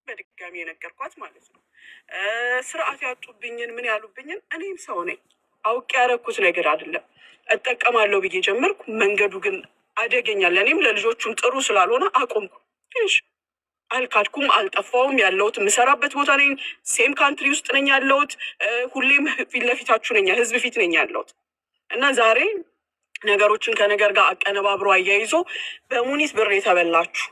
በድጋሚ የነገርኳት ማለት ነው። ስርዓት ያጡብኝን ምን ያሉብኝን እኔም ሰው ነኝ። አውቄ ያረኩት ነገር አይደለም። እጠቀማለሁ ብዬ ጀመርኩ። መንገዱ ግን አደገኛ፣ ለእኔም ለልጆቹም ጥሩ ስላልሆነ አቆምኩ። ትንሽ አልካድኩም፣ አልጠፋውም። ያለሁት የምሰራበት ቦታ ነኝ። ሴም ካንትሪ ውስጥ ነኝ ያለሁት። ሁሌም ፊት ለፊታችሁ ነኝ፣ ህዝብ ፊት ነኝ ያለሁት እና ዛሬ ነገሮችን ከነገር ጋር አቀነባብሮ አያይዞ በሙኒት ብር የተበላችሁ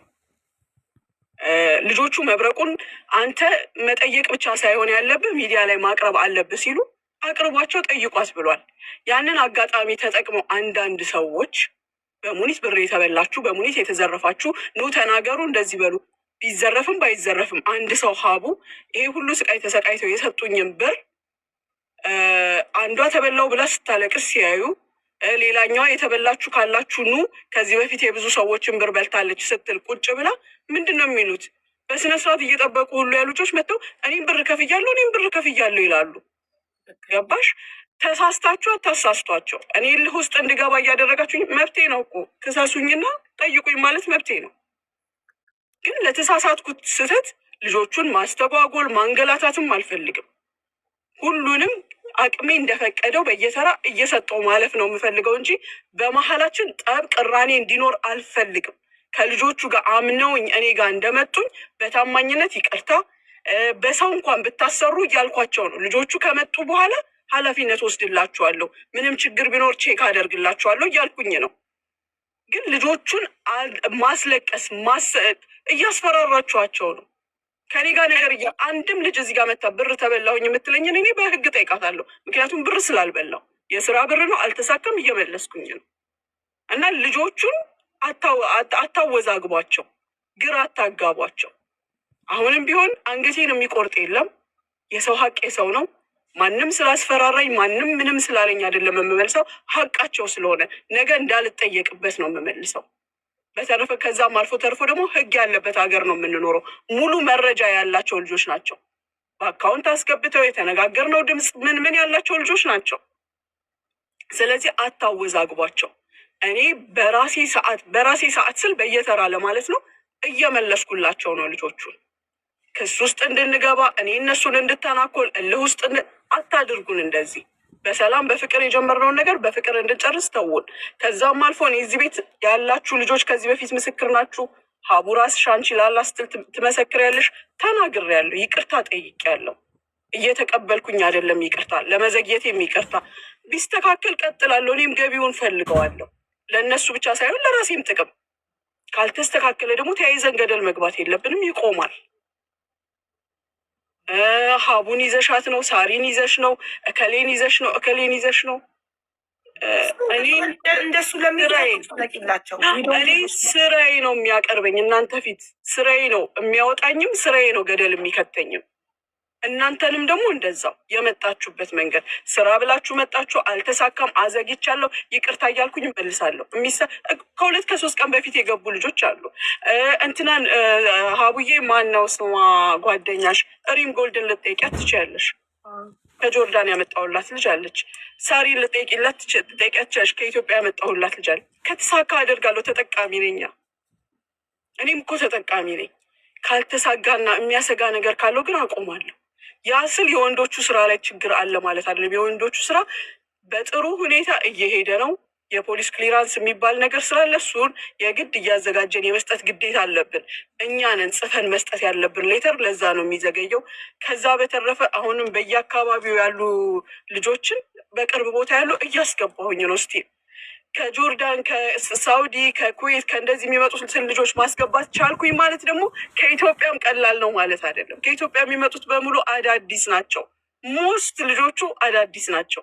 ልጆቹ መብረቁን አንተ መጠየቅ ብቻ ሳይሆን ያለብህ ሚዲያ ላይ ማቅረብ አለብህ ሲሉ አቅርቧቸው ጠይቋት ብሏል። ያንን አጋጣሚ ተጠቅመው አንዳንድ ሰዎች በሙኒት ብር የተበላችሁ፣ በሙኒት የተዘረፋችሁ ኑ ተናገሩ፣ እንደዚህ በሉ። ቢዘረፍም ባይዘረፍም አንድ ሰው ሀቡ ይሄ ሁሉ ስቃይ ተሰቃይተው የሰጡኝን ብር አንዷ ተበላው ብላ ስታለቅስ ሲያዩ ሌላኛዋ የተበላችሁ ካላችሁ ኑ፣ ከዚህ በፊት የብዙ ሰዎችን ብር በልታለች ስትል ቁጭ ብላ ምንድን ነው የሚሉት? በስነ ስርዓት እየጠበቁ ሁሉ ያሉ ልጆች መጥተው እኔም ብር ከፍያለሁ ይላሉ። ገባሽ? ተሳስታችሁ አታሳስቷቸው። እኔ ልህ ውስጥ እንድገባ እያደረጋችሁኝ መብቴ ነው እኮ ክሰሱኝና ጠይቁኝ ማለት መብቴ ነው። ግን ለተሳሳትኩት ስህተት ልጆቹን ማስተጓጎል ማንገላታትም አልፈልግም። ሁሉንም አቅሜ እንደፈቀደው በየተራ እየሰጠው ማለፍ ነው የምፈልገው እንጂ በመሀላችን ጠብ ቅራኔ እንዲኖር አልፈልግም። ከልጆቹ ጋር አምነውኝ እኔ ጋር እንደመጡኝ በታማኝነት ይቅርታ፣ በሰው እንኳን ብታሰሩ እያልኳቸው ነው። ልጆቹ ከመጡ በኋላ ኃላፊነት ወስድላችኋለሁ፣ ምንም ችግር ቢኖር ቼክ አደርግላችኋለሁ እያልኩኝ ነው። ግን ልጆቹን ማስለቀስ እያስፈራራችኋቸው ነው። ከኔ ጋር ነገር አንድም ልጅ እዚህ ጋር መታ ብር ተበላሁኝ የምትለኝን እኔ በህግ ጠይቃታለሁ። ምክንያቱም ብር ስላልበላው የስራ ብር ነው፣ አልተሳካም፣ እየመለስኩኝ ነው። እና ልጆቹን አታወዛግቧቸው፣ ግራ አታጋቧቸው። አሁንም ቢሆን አንገቴን የሚቆርጥ የለም። የሰው ሀቅ የሰው ነው። ማንም ስላስፈራራኝ ማንም ምንም ስላለኝ አይደለም የምመልሰው፣ ሀቃቸው ስለሆነ ነገ እንዳልጠየቅበት ነው የምመልሰው። በተረፈ ከዛም አልፎ ተርፎ ደግሞ ህግ ያለበት ሀገር ነው የምንኖረው። ሙሉ መረጃ ያላቸው ልጆች ናቸው። በአካውንት አስገብተው የተነጋገርነው ድምፅ ምን ያላቸው ልጆች ናቸው። ስለዚህ አታወዛግቧቸው። እኔ በራሴ ሰዓት ስል በየተራ ለማለት ነው እየመለስኩላቸው ነው ልጆቹን። ክስ ውስጥ እንድንገባ እኔ እነሱን እንድተናኮል እልህ ውስጥ አታድርጉን። እንደዚህ በሰላም በፍቅር የጀመርነውን ነገር በፍቅር እንድንጨርስ ተውን። ከዛም አልፎ እኔ እዚህ ቤት ያላችሁ ልጆች ከዚህ በፊት ምስክር ናችሁ። ሀቡ ራስሽ አንቺ ላላ ስትል ትመሰክሪያለሽ። ተናግሬያለሁ፣ ይቅርታ ጠይቄያለሁ። እየተቀበልኩኝ አይደለም ይቅርታ፣ ለመዘግየቴም ይቅርታ። ቢስተካከል ቀጥላለሁ። እኔም ገቢውን ፈልገዋለሁ፣ ለእነሱ ብቻ ሳይሆን ለራሴም ጥቅም። ካልተስተካከለ ደግሞ ተያይዘን ገደል መግባት የለብንም፣ ይቆማል። ሀቡን ይዘሻት ነው፣ ሳሪን ይዘሽ ነው፣ እከሌን ይዘሽ ነው፣ እከሌን ይዘሽ ነው። እኔ እንደሱ ለሚላቸው እኔ ስራዬ ነው የሚያቀርበኝ እናንተ ፊት፣ ስራዬ ነው የሚያወጣኝም፣ ስራዬ ነው ገደል የሚከተኝም። እናንተንም ደግሞ እንደዛው የመጣችሁበት መንገድ ስራ ብላችሁ መጣችሁ፣ አልተሳካም፣ አዘግቻለሁ፣ ይቅርታ እያልኩኝ መልሳለሁ። ከሁለት ከሶስት ቀን በፊት የገቡ ልጆች አሉ። እንትናን ሀቡዬ ማን ነው ስሟ ጓደኛሽ ሪም ጎልድን ልጠይቂያት ትችያለሽ። ከጆርዳን ያመጣሁላት ልጅ አለች። ሳሪ ልጠይቂላት ትጠይቂያት ትችያለሽ። ከኢትዮጵያ ያመጣሁላት ልጅ አለ። ከተሳካ አደርጋለሁ፣ ተጠቃሚ ነኝ። እኔም እኮ ተጠቃሚ ነኝ። ካልተሳጋና የሚያሰጋ ነገር ካለው ግን አቆማለሁ። ያ ስል የወንዶቹ ስራ ላይ ችግር አለ ማለት አይደለም። የወንዶቹ ስራ በጥሩ ሁኔታ እየሄደ ነው። የፖሊስ ክሊራንስ የሚባል ነገር ስላለ እሱን የግድ እያዘጋጀን የመስጠት ግዴታ አለብን። እኛንን ጽፈን መስጠት ያለብን ሌተር፣ ለዛ ነው የሚዘገየው። ከዛ በተረፈ አሁንም በየአካባቢው ያሉ ልጆችን በቅርብ ቦታ ያሉ እያስገባሁኝ ነው። እስቲ ከጆርዳን፣ ከሳውዲ፣ ከኩዌት ከእንደዚህ የሚመጡትን ልጆች ማስገባት ቻልኩኝ ማለት ደግሞ ከኢትዮጵያም ቀላል ነው ማለት አይደለም። ከኢትዮጵያ የሚመጡት በሙሉ አዳዲስ ናቸው። ሞስት ልጆቹ አዳዲስ ናቸው።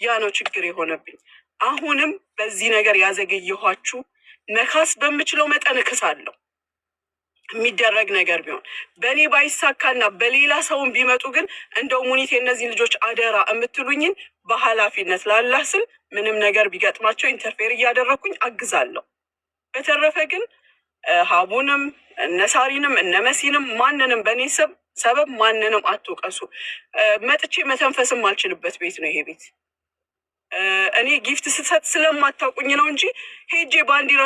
ያ ነው ችግር የሆነብኝ። አሁንም በዚህ ነገር ያዘገየኋችሁ መካስ በምችለው መጠን እክሳለሁ። የሚደረግ ነገር ቢሆን በእኔ ባይሳካና በሌላ ሰውን ቢመጡ ግን እንደው ሙኒት የእነዚህ ልጆች አደራ የምትሉኝን በኃላፊነት ላላህ ስል ምንም ነገር ቢገጥማቸው ኢንተርፌር እያደረግኩኝ አግዛለሁ። በተረፈ ግን ሀቡንም እነሳሪንም እነመሲንም ማንንም በእኔ ሰበብ ማንንም አትውቀሱ። መጥቼ መተንፈስም አልችልበት ቤት ነው ይሄ ቤት። እኔ ጊፍት ስትሰጥ ስለማታውቁኝ ነው እንጂ ሄጄ ባንዲራ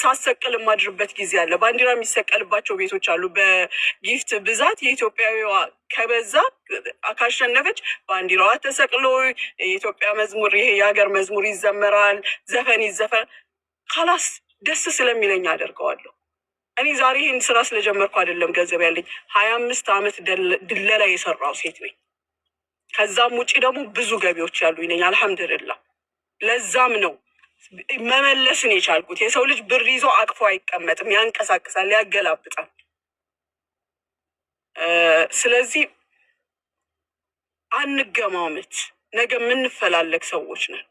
ሳሰቅል የማድርበት ጊዜ አለ። ባንዲራ የሚሰቀልባቸው ቤቶች አሉ። በጊፍት ብዛት የኢትዮጵያዊዋ ከበዛ ካሸነፈች ባንዲራዋ ተሰቅሎ የኢትዮጵያ መዝሙር፣ ይሄ የሀገር መዝሙር ይዘመራል፣ ዘፈን ይዘፈን ካላስ ደስ ስለሚለኝ አደርገዋለሁ። እኔ ዛሬ ይህን ስራ ስለጀመርኩ አይደለም ገንዘብ ያለኝ 25 ዓመት ድለላ የሰራው ሴት ነኝ። ከዛም ውጭ ደግሞ ብዙ ገቢዎች ያሉኝ ነኝ አልሐምድልላ። ለዛም ነው መመለስን የቻልኩት። የሰው ልጅ ብር ይዞ አቅፎ አይቀመጥም፣ ያንቀሳቅሳል፣ ያገላብጣል። ስለዚህ አንገማመት፣ ነገ የምንፈላለግ ሰዎች ነን።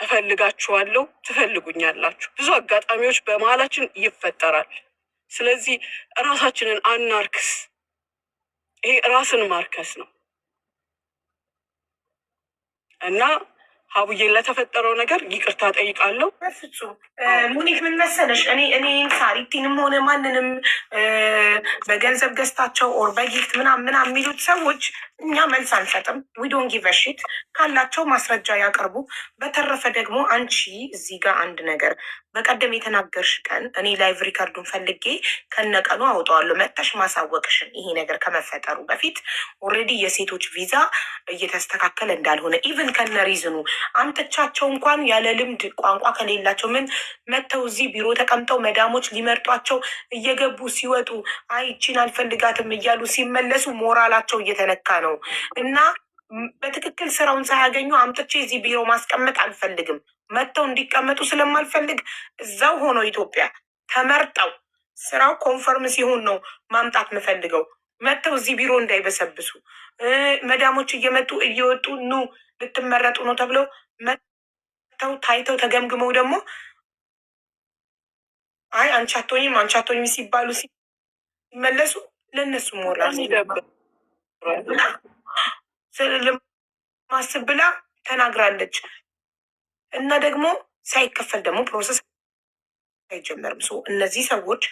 እፈልጋችኋለሁ፣ ትፈልጉኛላችሁ። ብዙ አጋጣሚዎች በመሀላችን ይፈጠራል። ስለዚህ ራሳችንን አናርክስ። ይሄ ራስን ማርከስ ነው እና ሀቡዬ ለተፈጠረው ነገር ይቅርታ ጠይቃለሁ። በፍጹም ሙኒት ምን መሰለሽ፣ እኔ ሳሪቲንም ሆነ ማንንም በገንዘብ ገዝታቸው ኦር በጊፍት ምናምን የሚሉት ሰዎች እኛ መልስ አንሰጥም። ዊዶን ጊቨሽት ካላቸው ማስረጃ ያቀርቡ። በተረፈ ደግሞ አንቺ እዚህ ጋር አንድ ነገር በቀደም የተናገርሽ ቀን እኔ ላይቭ ሪከርዱን ፈልጌ ከነቀኑ አውጠዋለሁ። መጥተሽ ማሳወቅሽን ይሄ ነገር ከመፈጠሩ በፊት ኦልሬዲ የሴቶች ቪዛ እየተስተካከለ እንዳልሆነ ኢቨን ከነ ሪዝኑ አምጥቻቸው እንኳን ያለ ልምድ ቋንቋ ከሌላቸው ምን መጥተው እዚህ ቢሮ ተቀምጠው መዳሞች ሊመርጧቸው እየገቡ ሲወጡ አይ ይቺን አልፈልጋትም እያሉ ሲመለሱ ሞራላቸው እየተነካ ነው እና በትክክል ስራውን ሳያገኙ አምጥቼ እዚህ ቢሮ ማስቀመጥ አልፈልግም። መጥተው እንዲቀመጡ ስለማልፈልግ እዛው ሆኖ ኢትዮጵያ ተመርጠው ስራው ኮንፈርም ሲሆን ነው ማምጣት የምፈልገው። መጥተው እዚህ ቢሮ እንዳይበሰብሱ መዳሞች እየመጡ እየወጡ ኑ ልትመረጡ ነው ተብለው መጥተው ታይተው ተገምግመው ደግሞ አይ አንቺ አትሆኝም ሲባሉ ሲመለሱ ለእነሱ ሞራል ማስብ ብላ ተናግራለች። እና ደግሞ ሳይከፈል ደግሞ ፕሮሰስ አይጀመርም። እነዚህ ሰዎች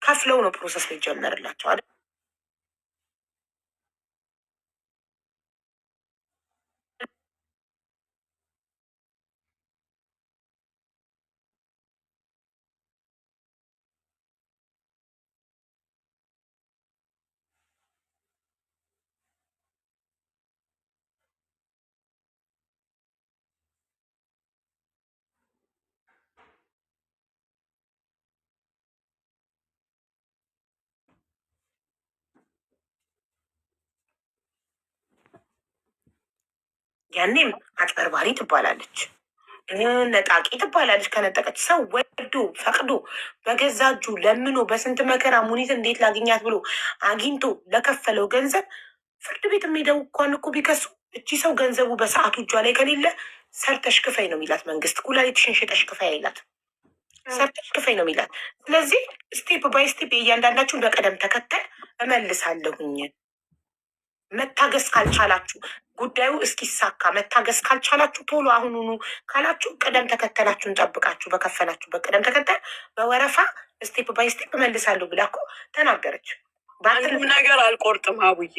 ከፍለው ነው ፕሮሰስ ሊጀመርላቸው አይደል? ያኔም አጭበርባሪ ትባላለች፣ ነጣቂ ትባላለች። ከነጠቀች ሰው ወዶ ፈቅዶ በገዛ እጁ ለምኖ በስንት መከራ ሙኒት እንዴት ላግኛት ብሎ አግኝቶ ለከፈለው ገንዘብ ፍርድ ቤት የሚሄደው እንኳን እኮ ቢከሱ እቺ ሰው ገንዘቡ በሰዓቱ እጇ ላይ ከሌለ ሰርተሽ ክፈይ ነው የሚላት መንግስት። ኩላሊትሽን ሽጠሽ ክፈይ አይላት፣ ሰርተሽ ክፈይ ነው የሚላት። ስለዚህ ስቴፕ ባይ ስቴፕ እያንዳንዳችሁን በቀደም ተከተል እመልሳለሁኝ። መታገስ ካልቻላችሁ ጉዳዩ እስኪሳካ መታገስ ካልቻላችሁ ቶሎ አሁኑኑ ካላችሁ ቅደም ተከተላችሁን ጠብቃችሁ በከፈላችሁ በቅደም ተከተል በወረፋ ስቴፕ ባይ ስቴፕ እመልሳለሁ ብላ እኮ ተናገረች። አንድም ነገር አልቆርጥም ሀቡዬ፣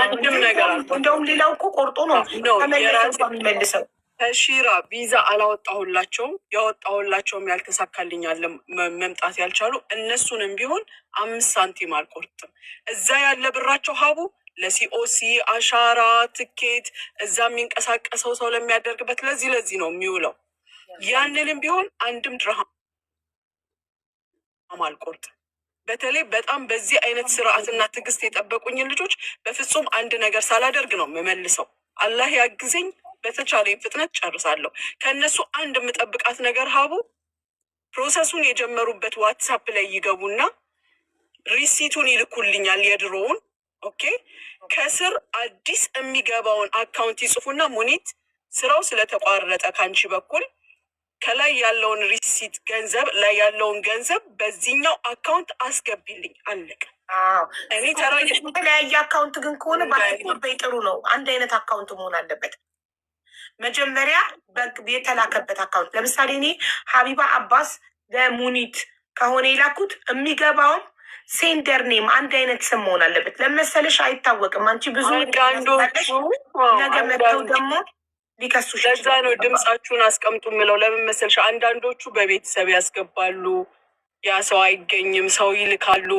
አንድም ነገር እንደውም ሌላው እኮ ቆርጦ ነው የሚመልሰው። ከሺራ ቪዛ አላወጣሁላቸውም። ያወጣሁላቸውም ያልተሳካልኛል መምጣት ያልቻሉ እነሱንም ቢሆን 5 ሳንቲም አልቆርጥም። እዛ ያለ ብራቸው ሀቡ ለሲኦሲ አሻራ ትኬት እዛ የሚንቀሳቀሰው ሰው ለሚያደርግበት ለዚህ ነው የሚውለው። ያንንም ቢሆን አንድም ድርሃም አልቆርጥም። በተለይ በጣም በዚህ አይነት ስርዓትና ትዕግስት የጠበቁኝን ልጆች በፍጹም አንድ ነገር ሳላደርግ ነው የምመልሰው። አላህ ያግዘኝ፣ በተቻለ ፍጥነት ጨርሳለሁ። ከእነሱ አንድ የምጠብቃት ነገር ሀቡ ፕሮሰሱን የጀመሩበት ዋትሳፕ ላይ ይገቡና ሪሲቱን ይልኩልኛል የድሮውን። ኦኬ ከስር አዲስ የሚገባውን አካውንት ይጽፉና ሙኒት ስራው ስለተቋረጠ ከአንቺ በኩል ከላይ ያለውን ሪሲት ገንዘብ ላይ ያለውን ገንዘብ በዚህኛው አካውንት አስገቢልኝ። አለቀ። እኔ የተለያየ አካውንት ግን ከሆነ በጥሩ ነው። አንድ አይነት አካውንት መሆን አለበት። መጀመሪያ የተላከበት አካውንት ለምሳሌ እኔ ሀቢባ አባስ ለሙኒት ከሆነ የላኩት የሚገባውም ሴንደር ኔም አንድ አይነት ስም መሆን አለበት። ለመሰለሽ አይታወቅም። አንቺ ብዙ ነገ መጥተው ደግሞ ሊከሱሽ። ለዛ ነው ድምጻችሁን አስቀምጡ ምለው። ለምን መሰልሽ? አንዳንዶቹ በቤተሰብ ያስገባሉ፣ ያ ሰው አይገኝም፣ ሰው ይልካሉ፣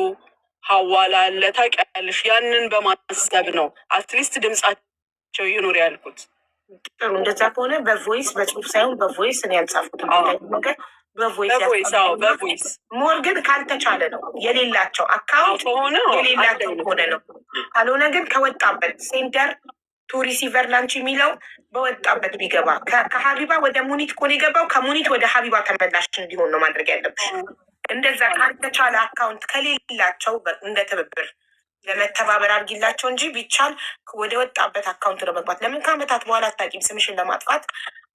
ሀዋላ አለ ታውቂያለሽ። ያንን በማሰብ ነው አትሊስት ድምጻቸው ይኑር ያልኩት። ጥሩ፣ እንደዛ ከሆነ በቮይስ በጽሁፍ ሳይሆን በቮይስ እኔ ያልጻፍኩት ነገር በቮይስ ሞር ግን ካልተቻለ ነው የሌላቸው አካውንት የሌላቸው ከሆነ ነው። ካልሆነ ግን ከወጣበት ሴንደር ቱ ሪሲቨር ላንች የሚለው በወጣበት ቢገባ ከሀቢባ ወደ ሙኒት ኮን የገባው ከሙኒት ወደ ሀቢባ ተመላሽ እንዲሆን ነው ማድረግ ያለብሽ። እንደዛ ካልተቻለ አካውንት ከሌላቸው እንደ ትብብር ለመተባበር አድርጊላቸው እንጂ ቢቻል ወደ ወጣበት አካውንት ነው መግባት። ለምን ከአመታት በኋላ አታውቂም፣ ስምሽን ለማጥፋት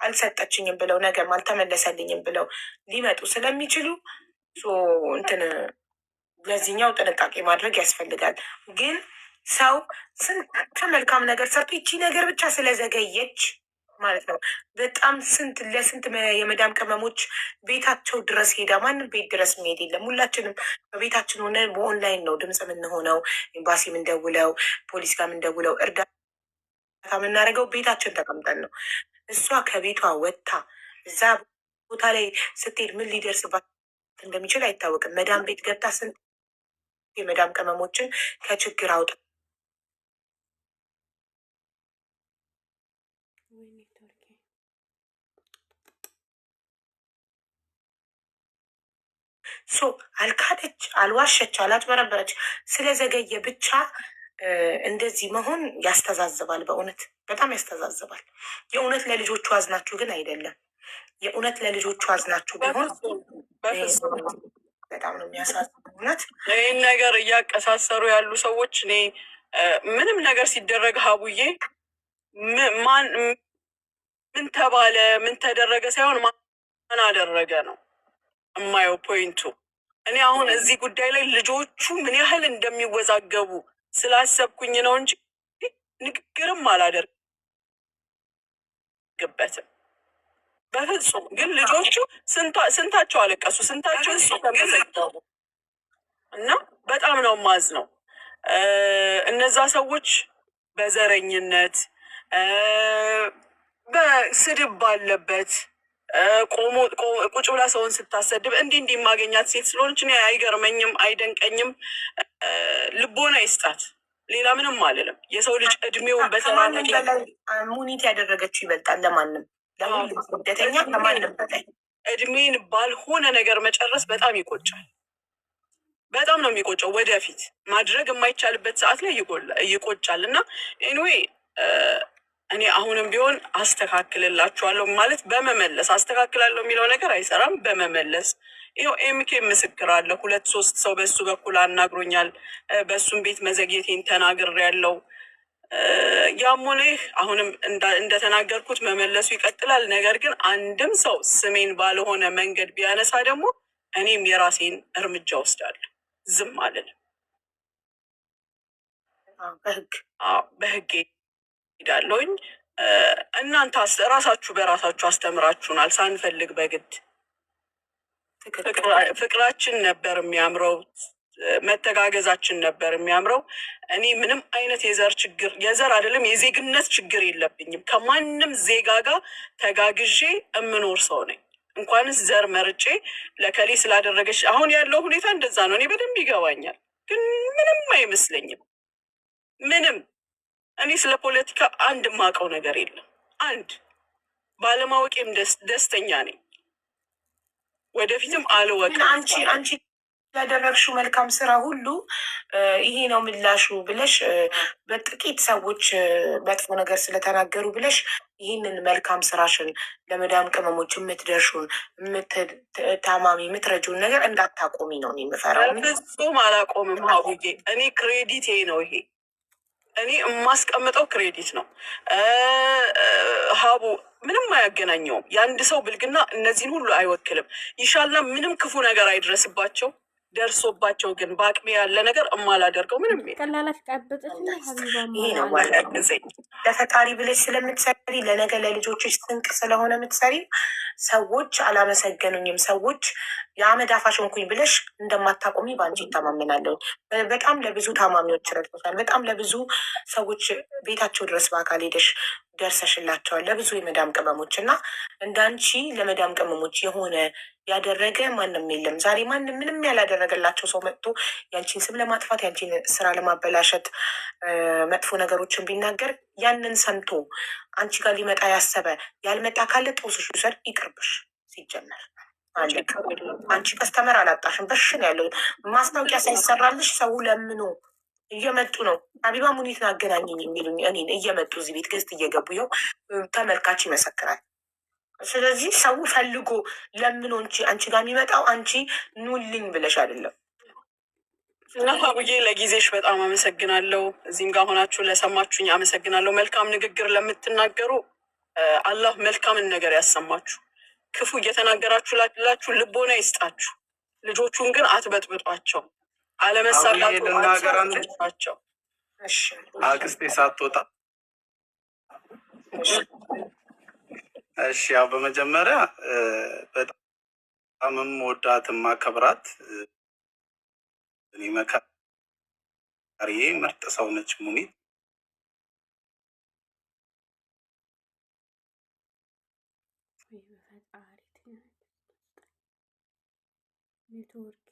አልሰጠችኝም ብለው ነገም አልተመለሰልኝም ብለው ሊመጡ ስለሚችሉ እንትን ለዚህኛው ጥንቃቄ ማድረግ ያስፈልጋል። ግን ሰው ስንት መልካም ነገር ሰርቶ ይቺ ነገር ብቻ ስለዘገየች ማለት ነው በጣም ለስንት የመዳም ቅመሞች ቤታቸው ድረስ ሄዳ፣ ማንም ቤት ድረስ መሄድ የለም። ሁላችንም በቤታችን ሆነ በኦንላይን ነው ድምፅ የምንሆነው፣ ኤምባሲ የምንደውለው፣ ፖሊስ ጋር የምንደውለው፣ እርዳታ የምናደርገው ቤታችን ተቀምጠን ነው። እሷ ከቤቷ ወጥታ እዛ ቦታ ላይ ስትሄድ ምን ሊደርስባት እንደሚችል አይታወቅም። መዳም ቤት ገብታ ስንት የመዳም ቅመሞችን ከችግር አውጣ አልካደች፣ አልዋሸች፣ አላጭበረበረች ስለዘገየ ብቻ እንደዚህ መሆን ያስተዛዝባል። በእውነት በጣም ያስተዛዝባል። የእውነት ለልጆቹ አዝናችሁ ግን አይደለም። የእውነት ለልጆቹ አዝናችሁ ቢሆን በጣም ነው የሚያሳዝነው። እውነት ይህን ነገር እያቀሳሰሩ ያሉ ሰዎች እኔ ምንም ነገር ሲደረግ ሀቡዬ ምን ተባለ ምን ተደረገ ሳይሆን ማን አደረገ ነው የማየው ፖይንቱ። እኔ አሁን እዚህ ጉዳይ ላይ ልጆቹ ምን ያህል እንደሚወዛገቡ ስላሰብኩኝ ነው እንጂ ንግግርም አላደርግበትም በፍጹም። ግን ልጆቹ ስንታቸው አለቀሱ፣ ስንታቸው እሱ ተመዘገቡ እና በጣም ነው ማዝ ነው። እነዛ ሰዎች በዘረኝነት በስድብ ባለበት ቁጭ ብላ ሰውን ስታሰድብ እንዲህ የማገኛት ሴት ስለሆነች እኔ አይገርመኝም፣ አይደንቀኝም። ልቦና ይስጣት፣ ሌላ ምንም አልልም። የሰው ልጅ እድሜውን ከማንም በላይ ሙኒት ያደረገችው ይበልጣል። ለማንም ለሁሉም ስደተኛ ከማንም በላይ እድሜን ባልሆነ ነገር መጨረስ በጣም ይቆጫል። በጣም ነው የሚቆጨው። ወደፊት ማድረግ የማይቻልበት ሰዓት ላይ ይቆጫል። እና ኤኒዌይ እኔ አሁንም ቢሆን አስተካክልላችኋለሁ ማለት በመመለስ አስተካክላለሁ የሚለው ነገር አይሰራም። በመመለስ ይኸው ኤምኬ ምስክር አለ። 2-3 ሰው በሱ በኩል አናግሮኛል። በሱም ቤት መዘግየቴን ተናግሬያለሁ። ያም ሆነ ይህ አሁንም እንደተናገርኩት መመለሱ ይቀጥላል። ነገር ግን አንድም ሰው ስሜን ባልሆነ መንገድ ቢያነሳ ደግሞ እኔም የራሴን እርምጃ ወስዳለሁ። ዝም አልልም። በህግ ሄዳለሁኝ። እናንተ ራሳችሁ በራሳችሁ አስተምራችሁናል ሳንፈልግ በግድ። ፍቅራችን ነበር የሚያምረው፣ መተጋገዛችን ነበር የሚያምረው። እኔ ምንም አይነት የዘር አይደለም የዜግነት ችግር የለብኝም። ከማንም ዜጋ ጋር ተጋግዤ የምኖር ሰው ነኝ። እንኳንስ ዘር መርጬ ለከሌ ስላደረገች አሁን ያለው ሁኔታ እንደዛ ነው። እኔ በደንብ ይገባኛል፣ ግን ምንም አይመስለኝም። ምንም እኔ ስለ ፖለቲካ አንድ የማውቀው ነገር የለም። አንድ ባለማወቄም ደስተኛ ነኝ። ወደፊትም አልወቅም። አንቺ ያደረግሽው መልካም ስራ ሁሉ ይሄ ነው ምላሹ ብለሽ በጥቂት ሰዎች መጥፎ ነገር ስለተናገሩ ብለሽ ይህንን መልካም ስራሽን ለመዳም ቅመሞች የምትደርሹን ታማሚ የምትረጂውን ነገር እንዳታቆሚ ነው የምፈራው። ፍጹም አላቆምም ሀቡዬ። እኔ ክሬዲት ነው ይሄ እኔ የማስቀምጠው ክሬዲት ነው። ሀቡ ምንም አያገናኘውም። የአንድ ሰው ብልግና እነዚህን ሁሉ አይወክልም። ይሻልና ምንም ክፉ ነገር አይድረስባቸው። ደርሶባቸው ግን በአቅሜ ያለ ነገር እማላደርገው ምንም ይሄ ነው ጊዜ ለፈጣሪ ብለሽ ስለምትሰሪ ለነገ ለልጆችሽ ስንቅ ስለሆነ የምትሰሪ ሰዎች አላመሰገኑኝም፣ ሰዎች የአመድ አፋሽ ሆንኩኝ ብለሽ እንደማታቆሚ በአንቺ ይተማመናለሁ። በጣም ለብዙ ታማሚዎች ረድቶታል። በጣም ለብዙ ሰዎች ቤታቸው ድረስ በአካል ሄደሽ ደርሰሽላቸዋል፣ ለብዙ የመዳም ቅመሞች እና እንዳንቺ ለመዳም ቅመሞች የሆነ ያደረገ ማንም የለም። ዛሬ ማንም ምንም ያላደረገላቸው ሰው መጥቶ ያንቺን ስም ለማጥፋት ያንቺን ስራ ለማበላሸት መጥፎ ነገሮችን ቢናገር ያንን ሰምቶ አንቺ ጋር ሊመጣ ያሰበ ያልመጣ ካለ ጦስሽ ውሰድ፣ ይቅርብሽ። ሲጀመር አንቺ ከስተመር አላጣሽም። በሽን ያለው ማስታወቂያ ሳይሰራልሽ ሰው ለምኖ እየመጡ ነው። አቢባ ሙኒትን አገናኘኝ የሚሉኝ እኔን እየመጡ እዚህ ቤት ገዝት እየገቡ ይኸው ተመልካች ይመሰክራል። ስለዚህ ሰው ፈልጎ ለምኖ እንጂ አንቺ ጋር የሚመጣው አንቺ ኑልኝ ብለሽ አይደለም። እና ሀቡዬ ለጊዜሽ በጣም አመሰግናለሁ። እዚህም ጋር ሆናችሁ ለሰማችሁኝ አመሰግናለሁ። መልካም ንግግር ለምትናገሩ አላህ መልካምን ነገር ያሰማችሁ። ክፉ እየተናገራችሁ ላላችሁ ልቦና ይስጣችሁ። ልጆቹን ግን አትበጥብጧቸው። አለመሳቃቸው አክስቴ ሳትወጣ እሺ፣ ያው በመጀመሪያ በጣም የምወዳት የማከብራት እኔ መካሪዬ ምርጥ ሰው ነች ሙኒት። ኔትወርክ